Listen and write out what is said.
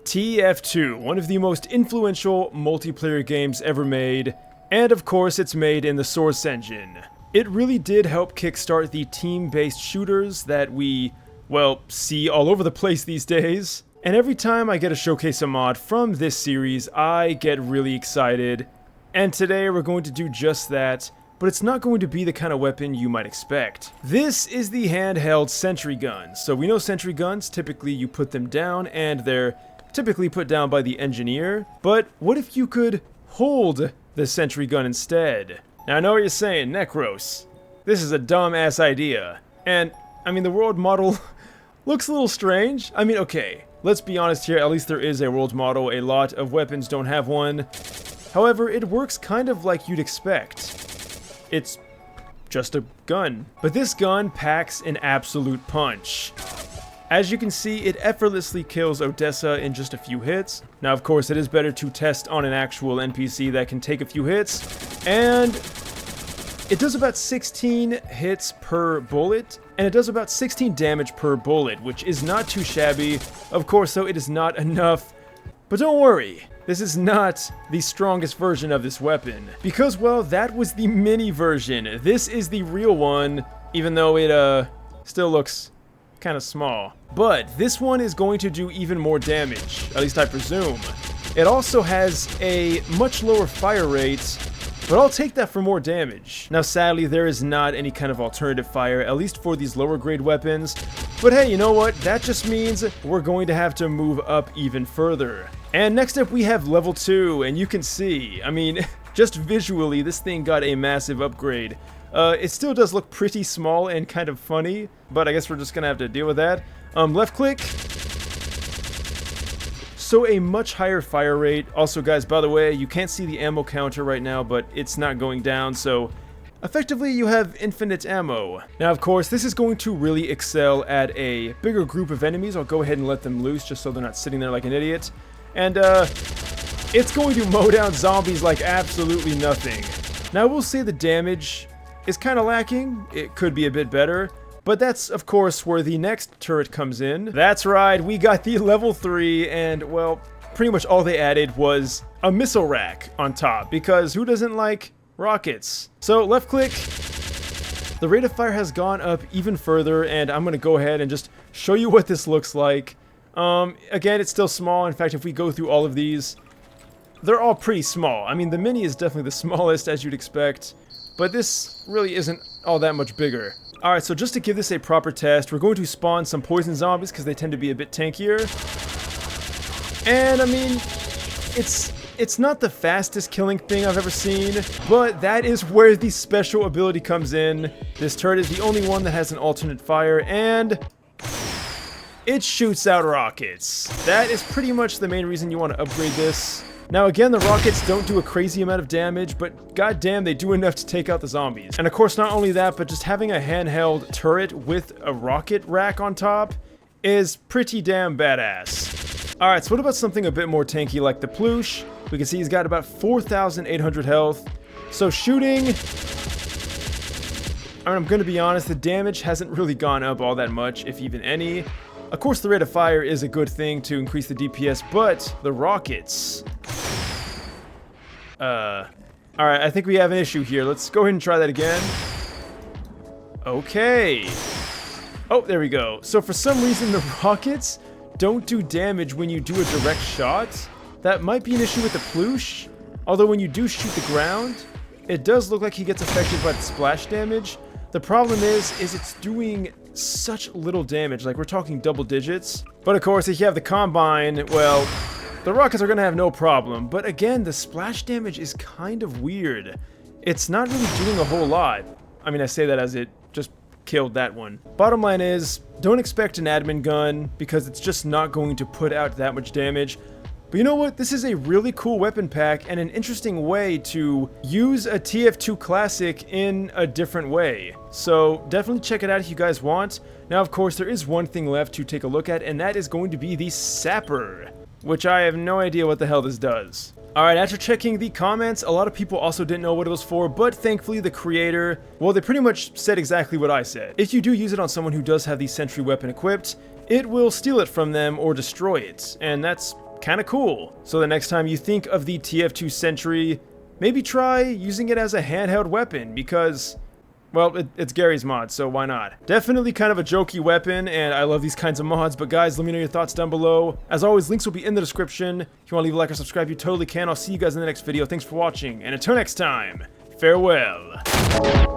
TF2, one of the most influential multiplayer games ever made, and of course it's made in the Source engine. It really did help kickstart the team-based shooters that we, well, see all over the place these days. And every time I get to showcase a mod from this series, I get really excited. And today we're going to do just that, but it's not going to be the kind of weapon you might expect. This is the handheld sentry gun. So we know sentry guns, typically you put them down, and they're typically put down by the engineer. But what if you could hold the sentry gun instead? Now I know what you're saying, Necros. This is a dumb-ass idea. And, I mean, the world model looks a little strange. I mean, okay, let's be honest here, at least there is a world model. A lot of weapons don't have one. However, it works kind of like you'd expect. It's just a gun. But this gun packs an absolute punch. As you can see, it effortlessly kills Odessa in just a few hits. Now, of course, it is better to test on an actual NPC that can take a few hits. And it does about 16 hits per bullet, and it does about 16 damage per bullet, which is not too shabby. Of course, though, it is not enough. But don't worry, this is not the strongest version of this weapon. Because, well, that was the mini version. This is the real one, even though it, still looks kind of small. But this one is going to do even more damage, at least I presume. It also has a much lower fire rate, but I'll take that for more damage. Now sadly, there is not any kind of alternative fire, at least for these lower grade weapons. But hey, you know what? That just means we're going to have to move up even further. And next up we have level 2, and you can see, I mean, just visually, this thing got a massive upgrade. It still does look pretty small and kind of funny, but I guess we're just gonna have to deal with that. Left click. So a much higher fire rate. Also, guys, by the way, you can't see the ammo counter right now, but it's not going down, so effectively you have infinite ammo. Now, of course, this is going to really excel at a bigger group of enemies. I'll go ahead and let them loose just so they're not sitting there like an idiot. And, it's going to mow down zombies like absolutely nothing. Now, I will say the damage is kind of lacking. It could be a bit better, but that's of course where the next turret comes in. That's right, we got the level 3, and well, pretty much all they added was a missile rack on top, because who doesn't like rockets? So left click, the rate of fire has gone up even further, and I'm gonna go ahead and just show you what this looks like. Again, it's still small. In fact, if we go through all of these, they're all pretty small. I mean, the mini is definitely the smallest, as you'd expect, but this really isn't all that much bigger. Alright, so just to give this a proper test, we're going to spawn some poison zombies because they tend to be a bit tankier. And I mean, it's not the fastest killing thing I've ever seen, but that is where the special ability comes in. This turret is the only one that has an alternate fire, and it shoots out rockets. That is pretty much the main reason you want to upgrade this. Now again, the rockets don't do a crazy amount of damage, but goddamn, they do enough to take out the zombies. And of course, not only that, but just having a handheld turret with a rocket rack on top is pretty damn badass. Alright, so what about something a bit more tanky like the Plyusch? We can see he's got about 4,800 health. So shooting, I'm gonna be honest, the damage hasn't really gone up all that much, if even any. Of course, the rate of fire is a good thing to increase the DPS, but the rockets... Alright, I think we have an issue here. Let's go ahead and try that again. Okay. Oh, there we go. So for some reason, the rockets don't do damage when you do a direct shot. That might be an issue with the Plyusch. Although when you do shoot the ground, it does look like he gets affected by the splash damage. The problem is it's doing such little damage, like we're talking double digits. But of course, if you have the Combine, well, the rockets are gonna have no problem. But again, the splash damage is kind of weird. It's not really doing a whole lot. I mean, I say that as it just killed that one. Bottom line is, don't expect an admin gun, because it's just not going to put out that much damage. But you know what? This is a really cool weapon pack and an interesting way to use a TF2 classic in a different way. So definitely check it out if you guys want. Now, of course, there is one thing left to take a look at, and that is going to be the Sapper, which I have no idea what the hell this does. Alright, after checking the comments, a lot of people also didn't know what it was for, but thankfully the creator, well, they pretty much said exactly what I said. If you do use it on someone who does have the sentry weapon equipped, it will steal it from them or destroy it, and that's kind of cool. So the next time you think of the TF2 Sentry, maybe try using it as a handheld weapon, because, well, it's Garry's mod, so why not? Definitely kind of a jokey weapon, and I love these kinds of mods, but guys, let me know your thoughts down below. As always, links will be in the description. If you want to leave a like or subscribe, you totally can. I'll see you guys in the next video. Thanks for watching, and until next time, farewell.